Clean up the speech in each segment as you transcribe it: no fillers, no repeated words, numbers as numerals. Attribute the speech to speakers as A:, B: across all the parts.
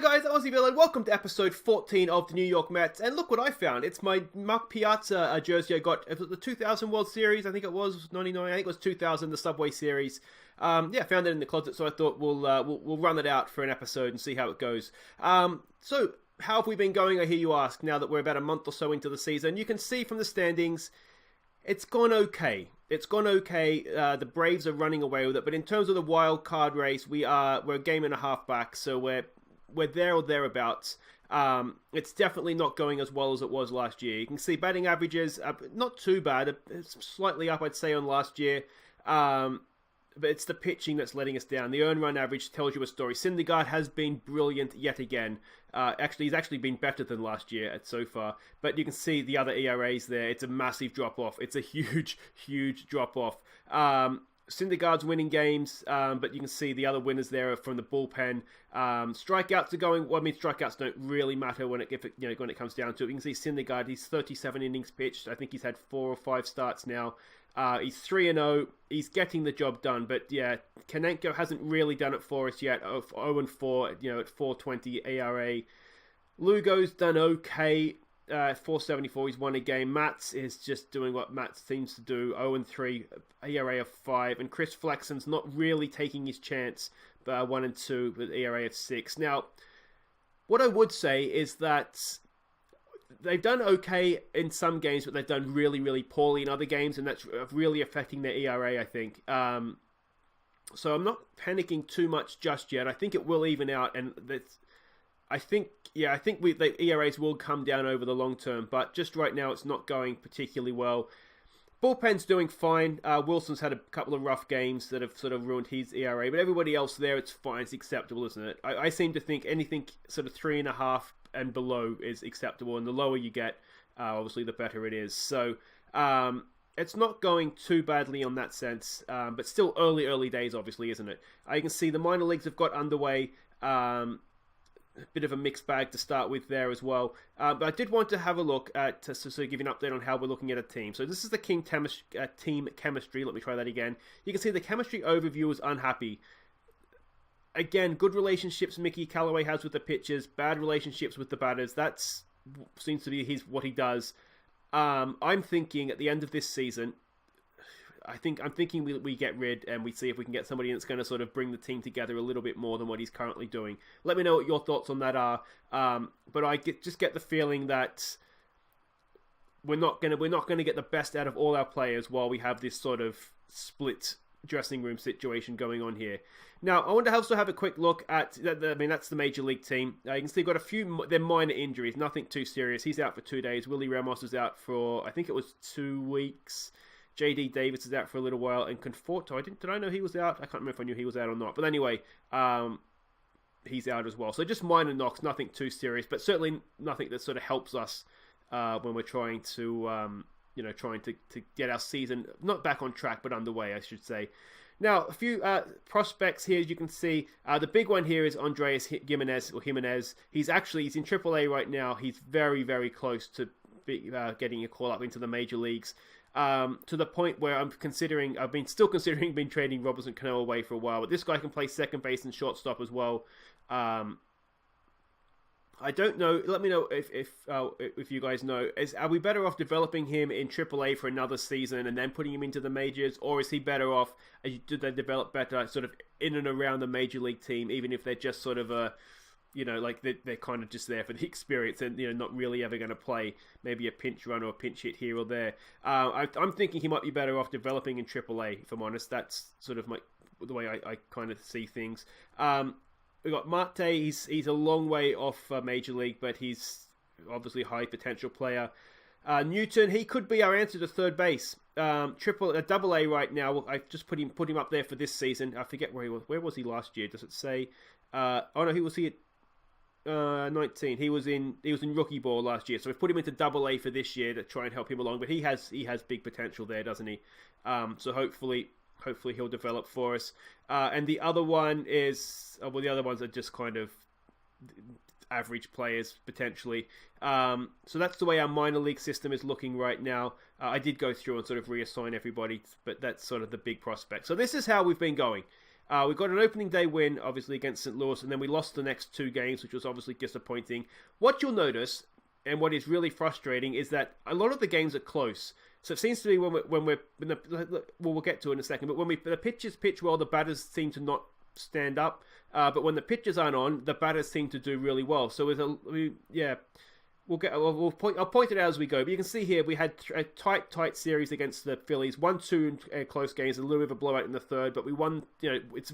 A: guys, Aussie Villain. Welcome to episode 14 of the New York Mets. And look what I found. It's my Mark Piazza jersey I got. It was the 2000 World Series. I think it was 99. I think it was 2000, the Subway Series. Yeah, found it in the closet, so I thought we'll run it out for an episode and see how it goes. So how have we been going, I hear you ask, now that we're about a month or so into the season? You can see from the standings, it's gone okay. It's gone okay. The Braves are running away with it, but in terms of the wild card race, we're a game and a half back, so we're there or thereabouts. It's definitely not going as well as it was last year. You can see batting averages, not too bad, it's slightly up, I'd say, on last year. But it's the pitching that's letting us down. The earned run average tells you a story. Syndergaard has been brilliant yet again. He's actually been better than last year so far. But you can see the other ERAs there. It's a massive drop-off. It's a huge, huge drop-off. Syndergaard's winning games, but you can see the other winners there are from the bullpen. Strikeouts are going. Well, I mean, strikeouts don't really matter when it comes down to it. You can see Syndergaard. He's 37 innings pitched. I think he's had 4 or 5 starts now. He's 3-0. He's getting the job done, but yeah, Konenko hasn't really done it for us yet. 0-4, at 4.20 ERA. Lugo's done okay. 4.74. He's won a game. Matz is just doing what Matz seems to do. 0-3, ERA of 5, and Chris Flexen's not really taking his chance. But 1-2 with ERA of 6. Now, what I would say is that they've done okay in some games, but they've done really, really poorly in other games, and that's really affecting their ERA, I think. So I'm not panicking too much just yet. I think it will even out, and I think the ERAs will come down over the long term, but just right now it's not going particularly well. Bullpen's doing fine. Wilson's had a couple of rough games that have sort of ruined his ERA, but everybody else there, it's fine. It's acceptable, isn't it? I seem to think anything sort of 3.5 and below is acceptable, and the lower you get, obviously the better it is. So it's not going too badly on that sense, but still early days, obviously, isn't it? You can see the minor leagues have got underway. A bit of a mixed bag to start with there as well. But I did want to have a look at, to sort of give you an update on how we're looking at a team. So this is the team chemistry. Let me try that again. You can see the chemistry overview is unhappy. Again, good relationships Mickey Callaway has with the pitchers, bad relationships with the batters. That seems to be what he does. I'm thinking at the end of this season, I'm thinking we get rid and we see if we can get somebody that's going to sort of bring the team together a little bit more than what he's currently doing. Let me know what your thoughts on that are. But I just get the feeling that we're not going to get the best out of all our players while we have this sort of split dressing room situation going on here. Now, I want to also have a quick look at, that's the Major League team. You can see they've got a few, they're minor injuries, nothing too serious. He's out for 2 days. Willie Ramos is out for, I think it was 2 weeks. JD Davis is out for a little while, and Conforto, did I know he was out? I can't remember if I knew he was out or not. But anyway, he's out as well. So just minor knocks, nothing too serious, but certainly nothing that sort of helps us when we're trying to get our season, not back on track, but underway, I should say. Now, a few prospects here, as you can see. The big one here is Andres Jimenez. He's in AAA right now. He's very, very close to getting a call up into the major leagues. To the point where I've been considering trading Robinson Cano away for a while, but this guy can play second base and shortstop as well. I don't know. Let me know if you guys know. Are we better off developing him in AAA for another season and then putting him into the majors, or is he better off? Do they develop better sort of in and around the major league team, even if they're just sort of they're kind of just there for the experience and not really ever going to play maybe a pinch run or a pinch hit here or there. I'm thinking he might be better off developing in AAA. If I'm honest, that's sort of the way I kind of see things. We've got Marte. He's a long way off Major League, but he's obviously a high potential player. Newton, he could be our answer to third base. Double A right now. I've just put him up there for this season. I forget where he was. Where was he last year? Does it say? He was here. 19. He was in rookie ball last year, so we've put him into Double A for this year to try and help him along. But he has big potential there, doesn't he? So hopefully he'll develop for us. And the other one is the other ones are just kind of average players potentially. So that's the way our minor league system is looking right now. I did go through and sort of reassign everybody, but that's sort of the big prospect. So this is how we've been going. We got an opening day win, obviously, against St. Louis, and then we lost the next 2 games, which was obviously disappointing. What you'll notice, and what is really frustrating, is that a lot of the games are close. So it seems to be we'll get to it in a second, but when the pitchers pitch well, the batters seem to not stand up. But when the pitchers aren't on, the batters seem to do really well. So I'll point it out as we go. But you can see here we had a tight series against the Phillies. 1-2 close games, a little bit of a blowout in the third, but we won. It's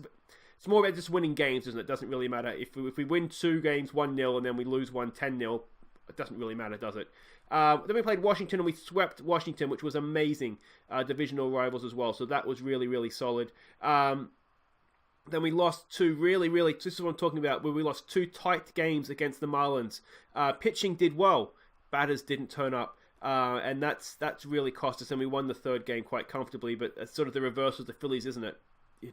A: more about just winning games, isn't it? It doesn't really matter if we win 2 games 1-0 and then we lose 1 10-0. It doesn't really matter, does it? Then we played Washington and we swept Washington, which was amazing. Divisional rivals as well, so that was really, really solid. Then we lost 2 this is what I'm talking about, where we lost 2 tight games against the Marlins. Pitching did well, batters didn't turn up. And that's really cost us, and we won the 3rd game quite comfortably, but it's sort of the reverse of the Phillies, isn't it?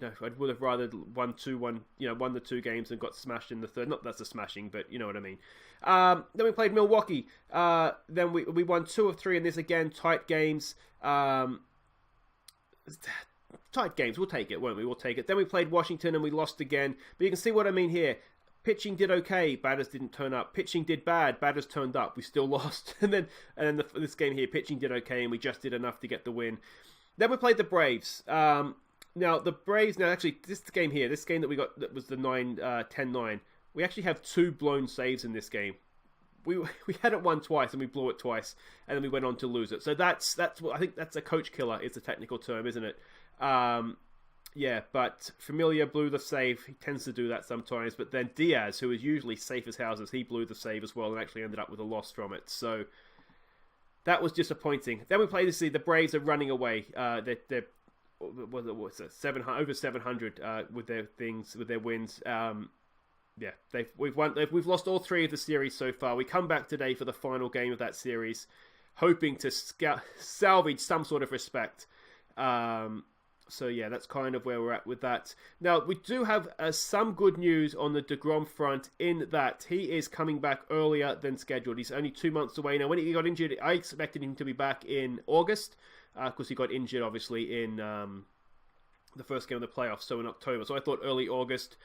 A: I would have rather won the 2 games and got smashed in the 3rd. Not that's a smashing, but you know what I mean. Then we played Milwaukee. Then we won 2 of 3 in this, again, tight games. Tight games, we'll take it, won't we? We'll take it. Then we played Washington and we lost again. But you can see what I mean here. Pitching did okay, batters didn't turn up. Pitching did bad, batters turned up. We still lost. and then this game here, pitching did okay and we just did enough to get the win. Then we played the Braves. Now, the Braves, this game that we got, that was the 10-9, we actually have 2 blown saves in this game. We had it won twice and we blew it twice, and then we went on to lose it. So that's what I think that's a coach killer is the technical term, isn't it? But Familia blew the save. He tends to do that sometimes. But then Diaz, who is usually safe as houses, he blew the save as well and actually ended up with a loss from it. So that was disappointing. Then we played to see the Braves are running away. They're what's it, over 700 with their wins. We've lost all 3 of the series so far. We come back today for the final game of that series, hoping to salvage some sort of respect. So yeah, that's kind of where we're at with that. Now, we do have some good news on the DeGrom front in that he is coming back earlier than scheduled. He's only 2 months away. Now, when he got injured, I expected him to be back in August, because he got injured, obviously, in the first game of the playoffs, so in October. So I thought early August.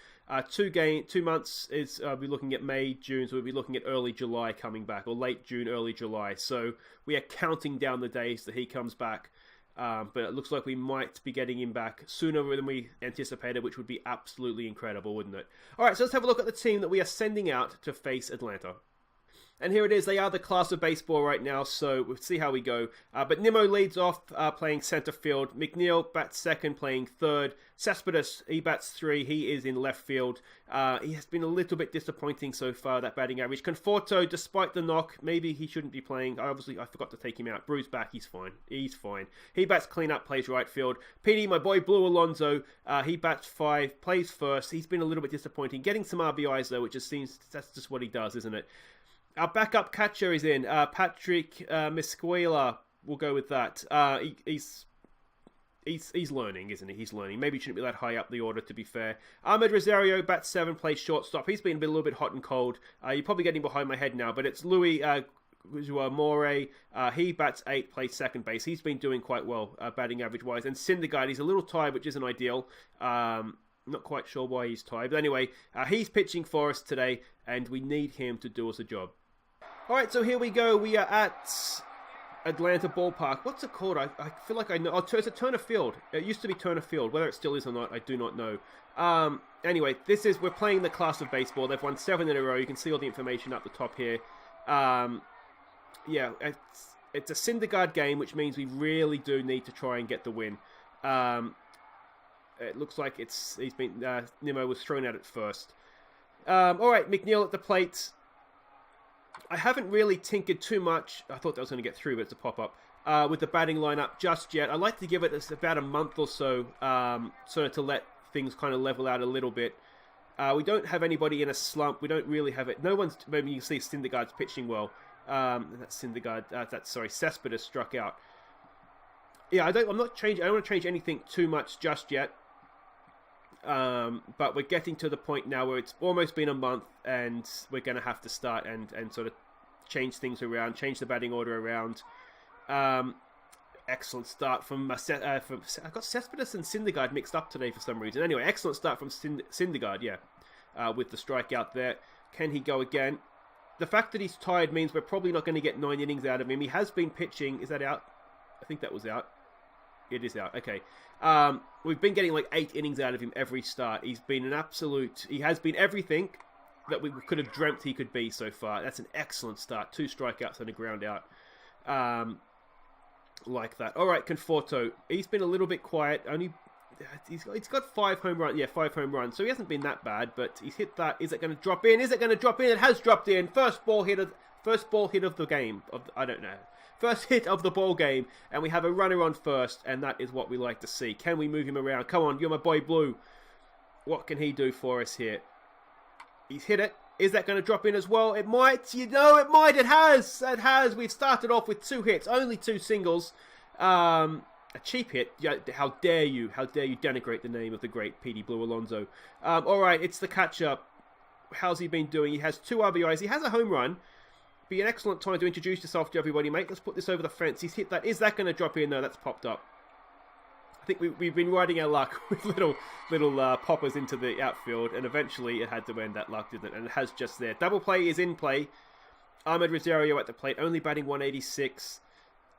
A: 2 months is we're looking at May, June, so we'll be looking at early July coming back, or late June, early July. So we are counting down the days that he comes back. But it looks like we might be getting him back sooner than we anticipated, which would be absolutely incredible, wouldn't it? All right, so let's have a look at the team that we are sending out to face Atlanta. And here it is. They are the class of baseball right now, so we'll see how we go. But Nimmo leads off playing center field. McNeil bats second, playing third. Cespedes, he bats 3. He is in left field. He has been a little bit disappointing so far, that batting average. Conforto, despite the knock, maybe he shouldn't be playing. I forgot to take him out. Bruce back, he's fine. He bats cleanup, plays right field. PD, my boy Blue Alonso, he bats 5, plays first. He's been a little bit disappointing. Getting some RBIs, though, which just seems that's just what he does, isn't it? Our backup catcher is in. Patrick Misquela. We'll go with that. He's learning, isn't he? He's learning. Maybe he shouldn't be that high up the order, to be fair. Ahmed Rosario, bats 7, plays shortstop. He's been a little bit hot and cold. You're probably getting behind my head now, but it's Louis More. He bats 8, plays second base. He's been doing quite well, batting average-wise. And Syndergaard, he's a little tired, which isn't ideal. Not quite sure why he's tired. But anyway, he's pitching for us today, and we need him to do us a job. All right, so here we go. We are at Atlanta Ballpark. What's it called? I feel like I know. Oh, it's a Turner Field. It used to be Turner Field. Whether it still is or not, I do not know. Anyway, we're playing the class of baseball. They've won 7 in a row. You can see all the information up the top here. It's a Syndergaard game, which means we really do need to try and get the win. It looks like Nimmo was thrown out at first. All right, McNeil at the plate. I haven't really tinkered too much. I thought that was going to get through, but it's a pop-up. With the batting lineup just yet. I'd like to give it about a month or so, sort of to let things kind of level out a little bit. We don't have anybody in a slump. We don't really have it. No one's. Maybe you can see Syndergaard's pitching well. That's Syndergaard. Cespedes struck out. Yeah, I don't want to change anything too much just yet. But we're getting to the point now where it's almost been a month and we're going to have to start and sort of change things around, change the batting order around. Excellent start from I got Cespedes and Syndergaard mixed up today for some reason. Anyway, excellent start from Syndergaard, yeah, with the strikeout there. Can he go again? The fact that he's tired means we're probably not going to get 9 innings out of him. He has been pitching. Is that out? I think that was out. It is out. Okay. We've been getting like 8 innings out of him every start. He's been an absolute... He has been everything that we could have dreamt he could be so far. That's an excellent start. 2 strikeouts and a ground out. Like that. All right, Conforto. He's been a little bit quiet. He's got 5 home runs. Yeah, 5 home runs. So he hasn't been that bad, but he's hit that. Is it going to drop in? Is it going to drop in? It has dropped in. First ball hit of the game. I don't know. First hit of the ball game, and we have a runner on first, and that is what we like to see. Can we move him around? Come on, you're my boy Blue. What can he do for us here? He's hit it. Is that going to drop in as well? It might. You know, it might. It has. It has. We've started off with 2 hits, only 2 singles. A cheap hit. How dare you? How dare you denigrate the name of the great Petey Blue Alonso? All right, it's the catcher. How's he been doing? He has 2 RBIs. He has a home run. Be an excellent time to introduce yourself to everybody, mate. Let's put this over the fence. He's hit that. Is that going to drop in? No, that's popped up. I think we've been riding our luck with little poppers into the outfield, and eventually it had to end that luck, didn't it? And it has just there. Double play is in play. Ahmed Rosario at the plate, only batting 186.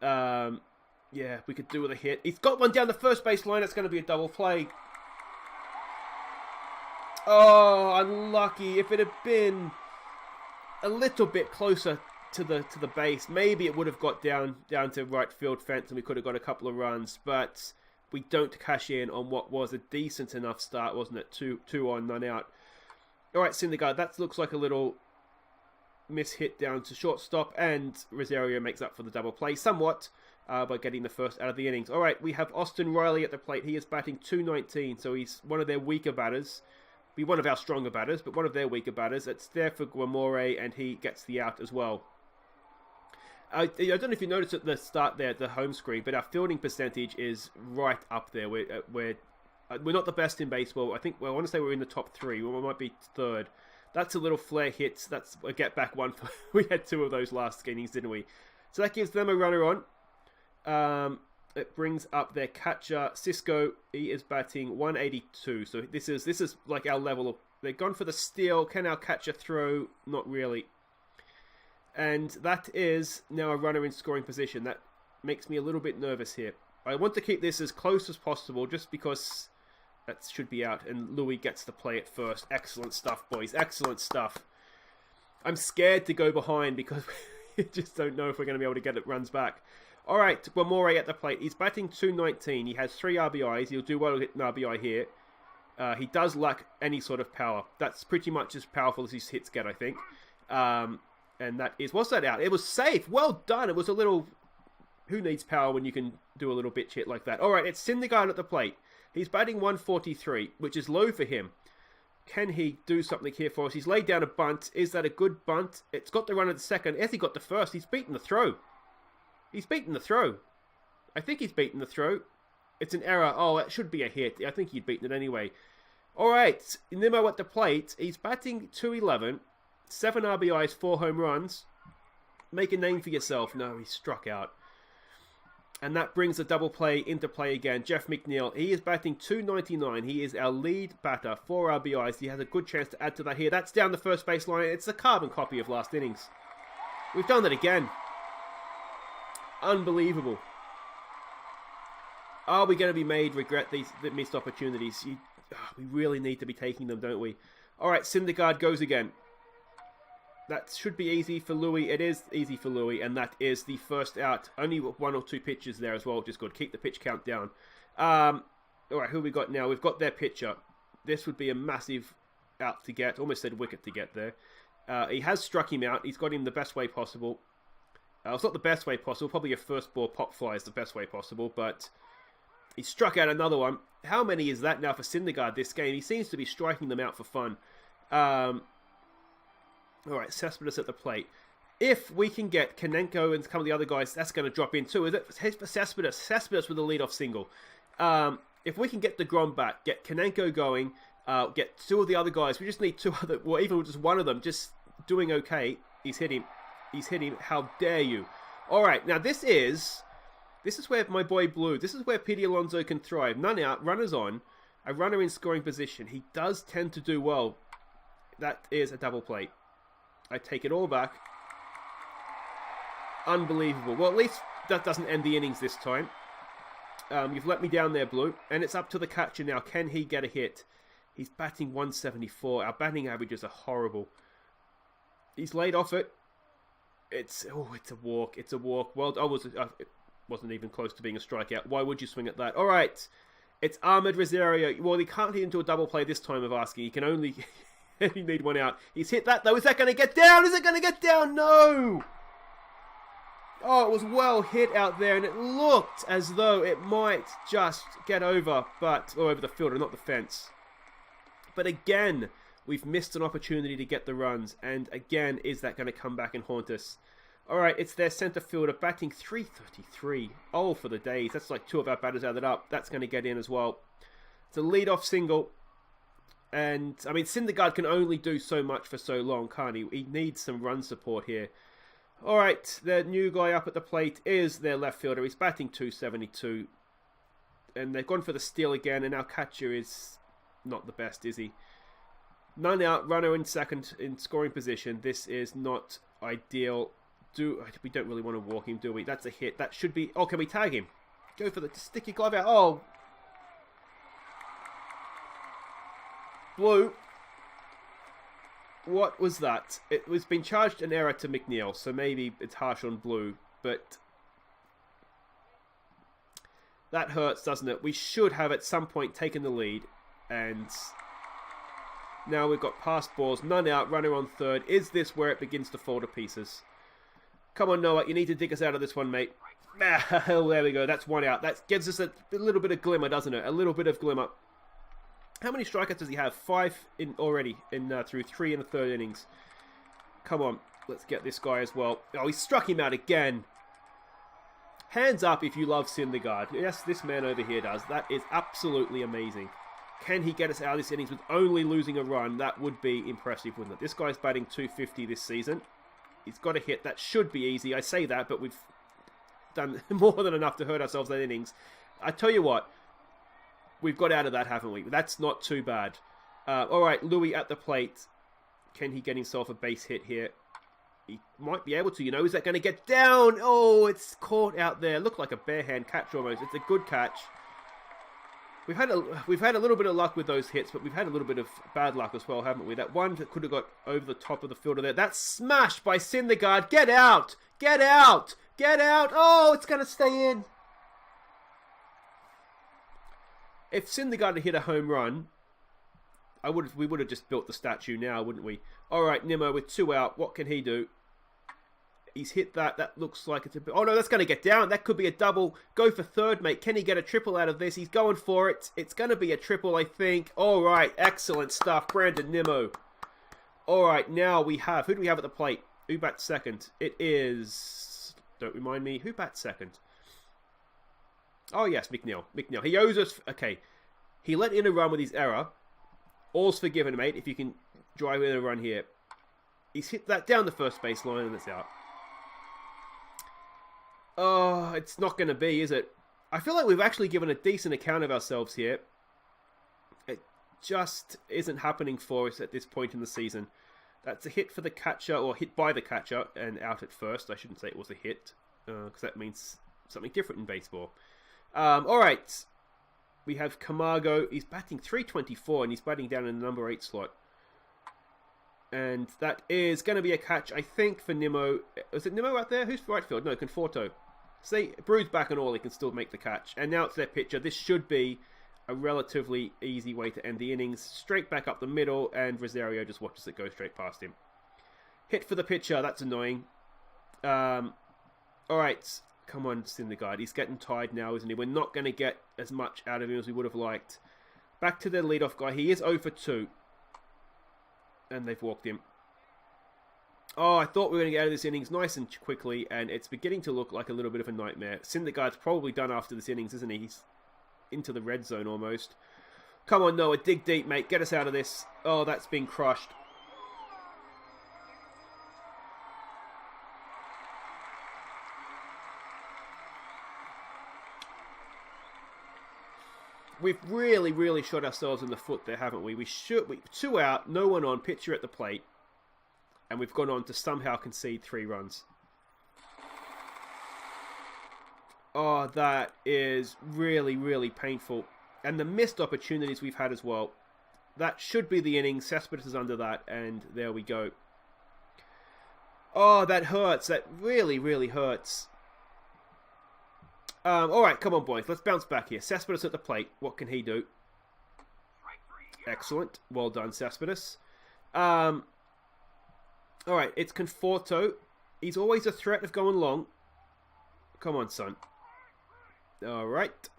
A: Yeah, we could do with a hit. He's got one down the first base line. It's going to be a double play. Oh, unlucky. If it had been a little bit closer to the base, maybe it would have got down to right field fence and we could have got a couple of runs, but we don't cash in on what was a decent enough start, wasn't it? 2 on, none out. All right, Syndergaard, that looks like a little miss hit down to shortstop, and Rosario makes up for the double play somewhat by getting the first out of the innings. All right, we have Austin Riley at the plate. He is batting 219, so he's one of their weaker batters. Be one of our stronger batters, but one of their weaker batters. It's there for Guamore, and he gets the out as well. I don't know if you noticed at the start there, the home screen, but our fielding percentage is right up there. We're not the best in baseball. I want to say we're in the top 3. We might be 3rd. That's a little flare hit. That's a get back one. We had 2 of those last innings, didn't we? So that gives them a runner on. It brings up their catcher, Cisco. He is batting 182. So this is like our level of... They've gone for the steal. Can our catcher throw? Not really. And that is now a runner in scoring position. That makes me a little bit nervous here. I want to keep this as close as possible just because that should be out. And Louis gets to play it first. Excellent stuff, boys. Excellent stuff. I'm scared to go behind because we just don't know if we're going to be able to get it runs back. All right, Guamore at the plate. He's batting 219. He has 3 RBIs. He'll do well to get an RBI here. He does lack any sort of power. That's pretty much as powerful as his hits get, I think. And that is... What's that out? It was safe. Well done. It was a little... Who needs power when you can do a little bitch hit like that? All right, it's Syndergaard at the plate. He's batting 143, which is low for him. Can he do something here for us? He's laid down a bunt. Is that a good bunt? It's got the run at the second. Has he got the first? He's beaten the throw. He's beaten the throw. I think he's beaten the throw. It's an error. Oh, it should be a hit. I think he'd beaten it anyway. All right, Nimmo at the plate. He's batting 211. 7 RBIs, 4 home runs. Make a name for yourself. No, he struck out. And that brings the double play into play again. Jeff McNeil, he is batting 299. He is our lead batter, 4 RBIs. He has a good chance to add to that here. That's down the first base line. It's a carbon copy of last innings. We've done that again. Unbelievable. Are we going to be made regret these missed opportunities? We really need to be taking them, don't we? All right, Syndergaard goes again. That should be easy for Louis. It is easy for Louis, and that is the first out. Only 1 or 2 pitches there as well, which is good. Keep the pitch count down. All right, who have we got now? We've got their pitcher. This would be a massive out to get. Almost said wicket to get there. He has struck him out. He's got him the best way possible. It's not the best way possible. Probably a first ball pop fly is the best way possible, but he struck out another one. How many is that now for Syndergaard this game? He seems to be striking them out for fun. All right, Cespedes at the plate. If we can get Kanenko and some of the other guys, that's going to drop in too. Is it for Cespedes? Cespedes with a leadoff single. If we can get DeGrom back, get Kanenko going, get 2 of the other guys. We just need 2 other, well, even just one of them just doing okay. He's hit him. He's hit him. How dare you? All right, now this is This is where my boy Blue, this is where Pete Alonso can thrive. None out, runners on, a runner in scoring position. He does tend to do well. That is a double play. I take it all back. Unbelievable. Well, at least that doesn't end the innings this time. You've let me down there, Blue. And it's up to the catcher now. Can he get a hit? He's batting 174. Our batting averages are horrible. He's laid off it. It's a walk. It's a walk. Well, it wasn't even close to being a strikeout. Why would you swing at that? All right. It's Ahmed Rosario. Well, he can't hit into a double play this time of asking. He can only... you need one out. He's hit that, though. Is that going to get down? Is it going to get down? No! Oh, it was well hit out there, and it looked as though it might just get over, over the fielder, not the fence. But again, we've missed an opportunity to get the runs, and again, is that going to come back and haunt us? All right, it's their center fielder batting 333. Oh, for the days. That's like 2 of our batters added up. That's going to get in as well. It's a lead-off single. And, I mean, Syndergaard can only do so much for so long, can't he? He needs some run support here. All right, the new guy up at the plate is their left fielder. He's batting 272. And they've gone for the steal again, and our catcher is not the best, is he? None out, runner in second in scoring position. This is not ideal. We don't really want to walk him, do we? That's a hit. That should be... Oh, can we tag him? Go for the... Stick your glove out. Oh. Blue. What was that? It was been charged an error to McNeil, so maybe it's harsh on Blue, but... That hurts, doesn't it? We should have at some point taken the lead, and... Now we've got passed balls, none out, runner on third. Is this where it begins to fall to pieces? Come on, Noah, you need to dig us out of this one, mate. There we go, that's 1 out. That gives us a little bit of glimmer, doesn't it? A little bit of glimmer. How many strikeouts does he have? 5 in already through 3 in the 3rd innings. Come on, let's get this guy as well. Oh, he struck him out again. Hands up if you love Syndergaard. Yes, this man over here does. That is absolutely amazing. Can he get us out of this innings with only losing a run? That would be impressive, wouldn't it? This guy's batting 250 this season. He's got a hit. That should be easy. I say that, but we've done more than enough to hurt ourselves that innings. I tell you what, we've got out of that, haven't we? That's not too bad. All right, Louis at the plate. Can he get himself a base hit here? He might be able to, you know. Is that going to get down? Oh, it's caught out there. Looked like a bare hand catch almost. It's a good catch. We've had a little bit of luck with those hits, but we've had a little bit of bad luck as well, haven't we? That one that could have got over the top of the fielder there. That's smashed by Syndergaard. Get out! Get out! Get out! Oh, it's going to stay in. If Syndergaard had hit a home run, we would have just built the statue now, wouldn't we? All right, Nimmo with 2 out. What can he do? He's hit that. That looks like it's a bit... Oh, no, that's going to get down. That could be a double. Go for third, mate. Can he get a triple out of this? He's going for it. It's going to be a triple, I think. All right, excellent stuff. Brandon Nimmo. All right, now we have... Who do we have at the plate? Who bats second? It is... Don't remind me. Who bats second? Oh, yes, McNeil. McNeil. He owes us... Okay. He let in a run with his error. All's forgiven, mate, if you can drive in a run here. He's hit that down the first base line and it's out. Oh, it's not going to be, is it? I feel like we've actually given a decent account of ourselves here. It just isn't happening for us at this point in the season. That's a hit for the catcher, or hit by the catcher, and out at first. I shouldn't say it was a hit, because that means something different in baseball. Alright. We have Camargo. He's batting 324, and he's batting down in the number 8 slot. And that is going to be a catch, I think, for Nimmo. Is it Nimmo out there? Who's right field? No, Conforto. See, Brew's back and all, he can still make the catch. And now it's their pitcher. This should be a relatively easy way to end the innings. Straight back up the middle, and Rosario just watches it go straight past him. Hit for the pitcher. That's annoying. Alright. Come on, Syndergaard. He's getting tired now, isn't he? We're not going to get as much out of him as we would have liked. Back to their leadoff guy. He is 0 for 2. And they've walked him. Oh, I thought we were going to get out of this innings nice and quickly, and it's beginning to look like a little bit of a nightmare. Syndergaard's probably done after this innings, isn't he? He's into the red zone almost. Come on, Noah, dig deep, mate. Get us out of this. Oh, that's been crushed. We've really, really shot ourselves in the foot there, haven't we? We 2 out, no one on, pitcher at the plate, and we've gone on to somehow concede 3 runs. Oh, that is really, really painful. And the missed opportunities we've had as well. That should be the inning. Cespedes is under that, and there we go. Oh, that hurts. That really, really hurts. Alright, come on, boys. Let's bounce back here. Cespedes at the plate. What can he do? Excellent. Well done, Cespedes. Alright, it's Conforto. He's always a threat of going long. Come on, son. Alright.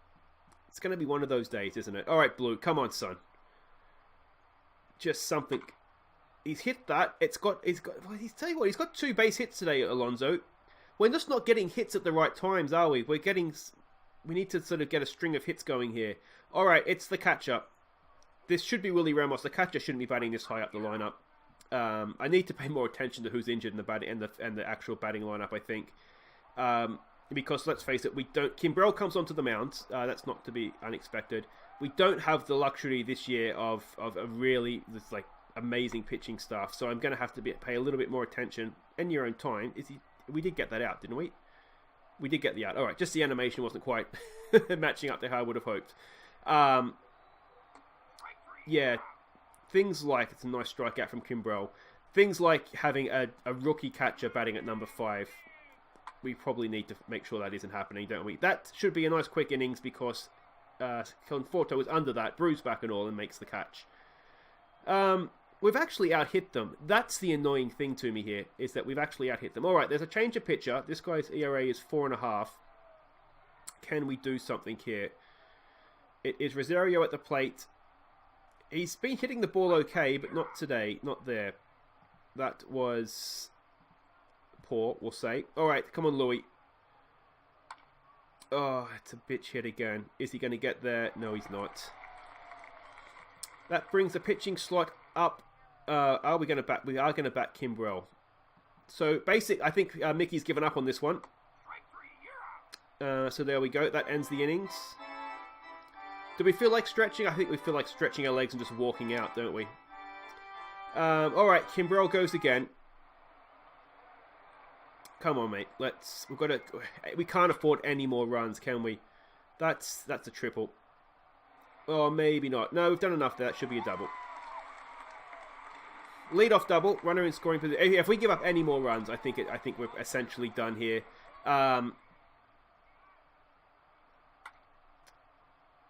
A: It's going to be one of those days, isn't it? Alright, Blue. Come on, son. Just something. He's hit that. Well, tell you what, he's got 2 base hits today, Alonso. We're just not getting hits at the right times, are we? We need to sort of get a string of hits going here. Alright, it's the catcher. This should be Willie Ramos. The catcher shouldn't be batting this high up the lineup. I need to pay more attention to who's injured in the batting and the actual batting lineup, I think. Because let's face it, Kimbrel comes onto the mound. That's not to be unexpected. We don't have the luxury this year of a really amazing pitching staff. So I'm going to have to pay a little bit more attention in your own time. We did get that out, didn't we? We did get the out. All right, just the animation wasn't quite matching up to how I would have hoped. Yeah, things like, it's a nice strikeout from Kimbrel. Things like having a rookie catcher batting at number 5. We probably need to make sure that isn't happening, don't we? That should be a nice quick innings because Conforto is under that, bruised back and all, and makes the catch. We've actually out-hit them. That's the annoying thing to me here, is that we've actually out-hit them. Alright, there's a change of pitcher. This guy's ERA is 4.5. Can we do something here? It is Rosario at the plate. He's been hitting the ball okay, but not today. Not there. That was poor, we'll say. Alright, come on, Louis. Oh, it's a bitch hit again. Is he going to get there? No, he's not. That brings the pitching slot up. We are going to back Kimbrel. So I think Mickey's given up on this one. So there we go. That ends the innings. Do we feel like stretching? I think we feel like stretching our legs and just walking out, don't we? Alright, Kimbrel goes again. Come on, mate. We can't afford any more runs, can we? That's a triple. Oh, maybe not. No, we've done enough there. That should be a double. Lead-off double, runner in scoring position. If we give up any more runs, I think we're essentially done here. And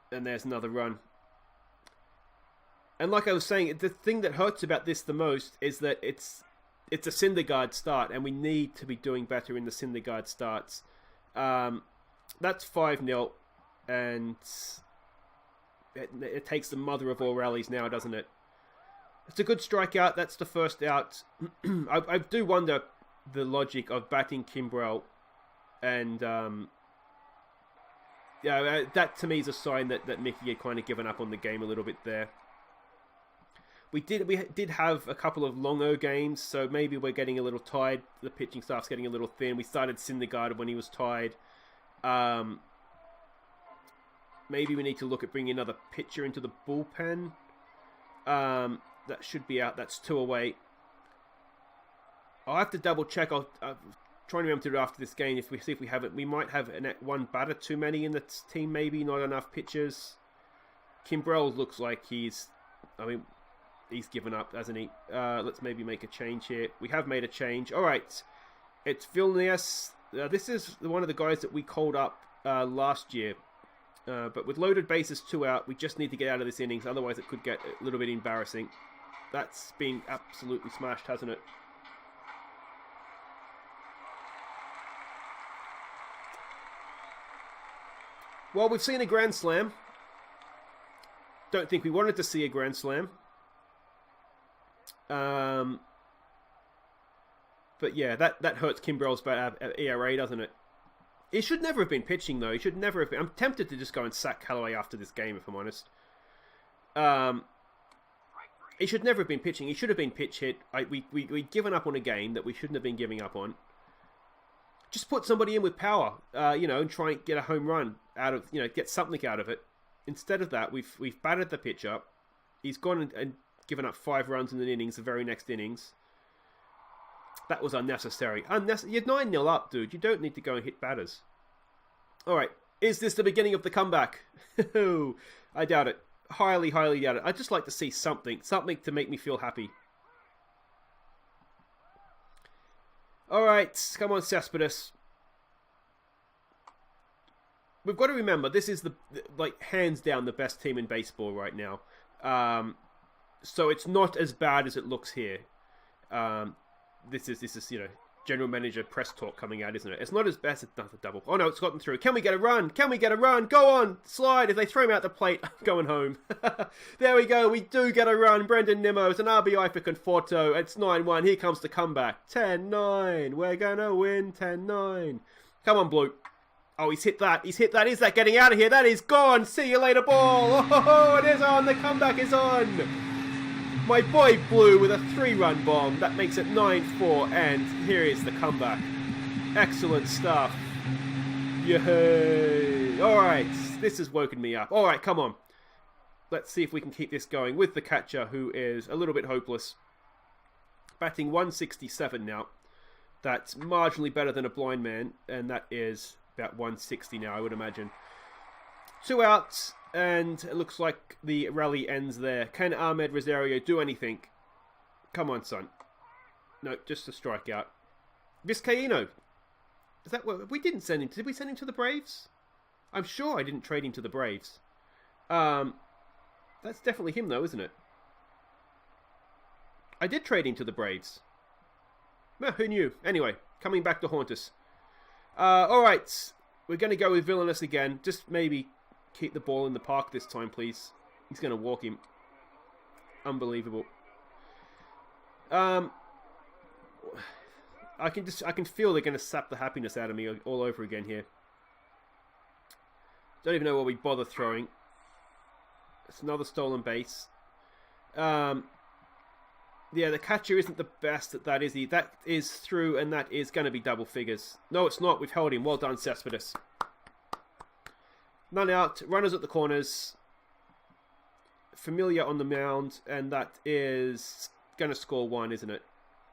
A: there's another run. And like I was saying, the thing that hurts about this the most is that it's a Syndergaard start, and we need to be doing better in the Syndergaard starts. That's 5-0, and it takes the mother of all rallies now, doesn't it? It's a good strikeout. That's the first out. I do wonder the logic of batting Kimbrel, and that to me is a sign that Mickey had kind of given up on the game a little bit there. We did have a couple of long-o games, so maybe we're getting a little tired. The pitching staff's getting a little thin. We started Syndergaard when he was tired. Maybe we need to look at bringing another pitcher into the bullpen. That should be out. That's 2 away. I'll have to double check. I'll try and remember to do it after this game. If we have it, we might have one batter too many in the team. Maybe not enough pitchers. Kimbrel looks like he's given up, hasn't he? Let's maybe make a change here. We have made a change. All right, it's Vilnius. This is one of the guys that we called up last year. But with loaded bases 2 out, we just need to get out of this innings. Otherwise, it could get a little bit embarrassing. That's been absolutely smashed, hasn't it? Well, we've seen a grand slam. Don't think we wanted to see a grand slam. But yeah, that hurts Kimbrel's ERA, doesn't it? He should never have been pitching, though. He should never have been. I'm tempted to just go and sack Callaway after this game, if I'm honest. He should never have been pitching. He should have been pitch hit. We'd given up on a game that we shouldn't have been giving up on. Just put somebody in with power, and try and get a home run out of, get something out of it. Instead of that, we've battered the pitch up. He's gone and given up 5 runs in the innings, the very next innings. That was unnecessary. You're 9-0 up, dude. You don't need to go and hit batters. All right. Is this the beginning of the comeback? I doubt it. Highly, highly doubt it. I'd just like to see something to make me feel happy. All right. Come on, Cespedes. We've got to remember, this is hands down the best team in baseball right now. So it's not as bad as it looks here. This is general manager press talk coming out, isn't it? It's not as bad as the double. Oh no, it's gotten through. Can we get a run? Can we get a run? Go on, slide. If they throw him out the plate, I'm going home. There we go. We do get a run. Brendan Nimmo. It's an RBI for Conforto. It's 9-1. Here comes the comeback. 10-9. We're gonna win. 10-9. Come on, Blue. Oh, he's hit that. He's hit that. Is that getting out of here? That is gone. See you later, ball. Oh, it is on. The comeback is on. My boy Blue with a 3-run bomb. That makes it 9-4. And here is the comeback. Excellent stuff. Yay. All right. This has woken me up. All right, come on. Let's see if we can keep this going with the catcher, who is a little bit hopeless. Batting 167 now. That's marginally better than a blind man. And that is about 160 now, I would imagine. 2 outs. And it looks like the rally ends there. Can Ahmed Rosario do anything? Come on, son. No, just a strikeout. Vizcaíno. Is that what we didn't send him? Did we send him to the Braves? I'm sure I didn't trade him to the Braves. That's definitely him, though, isn't it? I did trade him to the Braves. Well, who knew? Anyway, coming back to haunt us. All right, we're going to go with Villainous again. Just maybe keep the ball in the park this time, please. He's going to walk him. Unbelievable. I can feel they're going to sap the happiness out of me all over again here. Don't even know why we bother throwing. It's another stolen base. Yeah, the catcher isn't the best at that, is he? That is through, and that is going to be double figures. No, it's not. We've held him. Well done, Cespedes. None out. Runners at the corners. Familiar on the mound, and that is going to score 1, isn't it?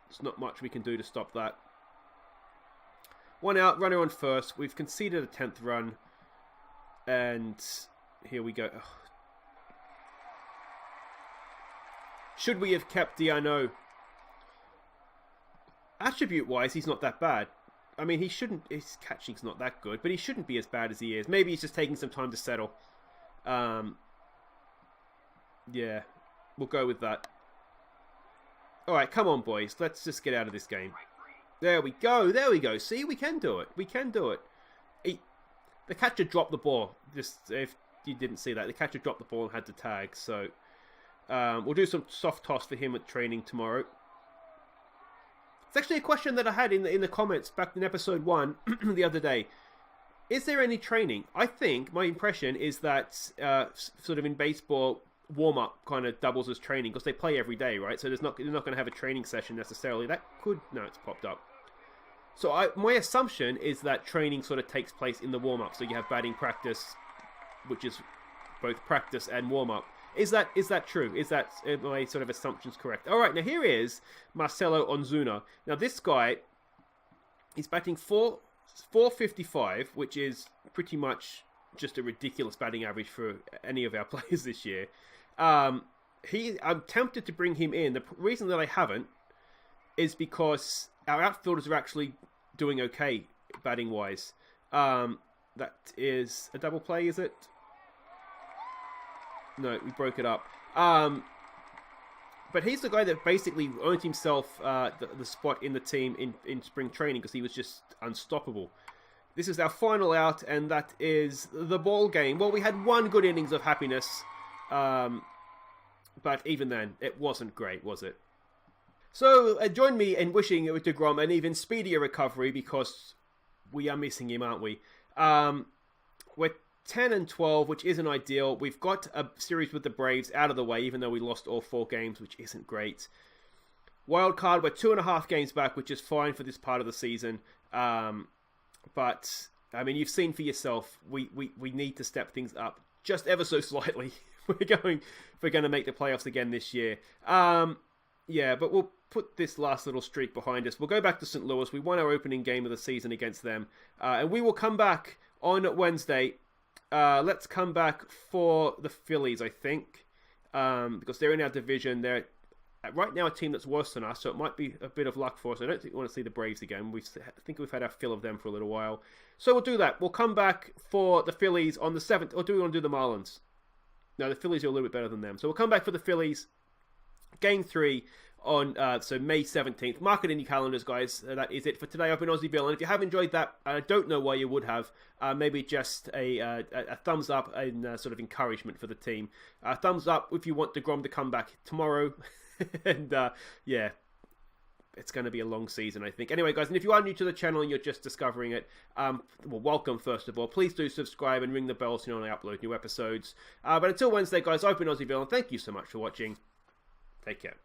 A: There's not much we can do to stop that. 1 out. Runner on first. We've conceded a 10th run, and here we go. Ugh. Should we have kept Diano? Attribute-wise, he's not that bad. I mean, he shouldn't... His catching's not that good, but he shouldn't be as bad as he is. Maybe he's just taking some time to settle. Yeah, we'll go with that. Alright, come on, boys. Let's just get out of this game. There we go. There we go. See, we can do it. We can do it. The catcher dropped the ball. Just if you didn't see that, the catcher dropped the ball and had to tag, so... we'll do some soft toss for him at training tomorrow. It's actually a question that I had in the comments back in episode 1 the other day. Is there any training? I think my impression is that sort of in baseball, warm-up kind of doubles as training because they play every day, right? So they're not going to have a training session necessarily. That could... No, it's popped up. So my assumption is that training sort of takes place in the warm-up. So you have batting practice, which is both practice and warm-up. Is that true? Is that my sort of assumptions correct? All right, now here is Marcelo Onzuna. Now this guy, he's batting 455, which is pretty much just a ridiculous batting average for any of our players this year. I'm tempted to bring him in. The reason that I haven't is because our outfielders are actually doing okay batting-wise. That is a double play, is it? No, we broke it up. But he's the guy that basically earned himself the spot in the team in spring training because he was just unstoppable. This is our final out, and that is the ball game. Well, we had 1 good innings of happiness, but even then, it wasn't great, was it? So, join me in wishing DeGrom an even speedier recovery because we are missing him, aren't we? We're 10-12, which isn't ideal. We've got a series with the Braves out of the way, even though we lost all 4 games, which isn't great. Wild card, we're 2.5 games back, which is fine for this part of the season. But, I mean, you've seen for yourself, we need to step things up just ever so slightly. We're going to make the playoffs again this year. Yeah, but we'll put this last little streak behind us. We'll go back to St. Louis. We won our opening game of the season against them. And we will come back on Wednesday. Let's come back for the Phillies, I think. Because they're in our division. They're right now a team that's worse than us, so it might be a bit of luck for us. I don't think we want to see the Braves again. I think we've had our fill of them for a little while. So we'll do that. We'll come back for the Phillies on the 7th. Or do we want to do the Marlins? No, the Phillies are a little bit better than them. So we'll come back for the Phillies. Game 3 on so May 17th. Mark it in your calendars, guys. That is it for today. I've been Aussie Bill, and if you have enjoyed that, I don't know why you would have. Maybe just a thumbs up and sort of encouragement for the team. Thumbs up if you want DeGrom to come back tomorrow. And yeah, it's going to be a long season, I think. Anyway, guys, and if you are new to the channel and you're just discovering it, well, welcome, first of all. Please do subscribe and ring the bell so you know when I upload new episodes. But until Wednesday, guys, I've been Aussie Bill, and thank you so much for watching. Take care.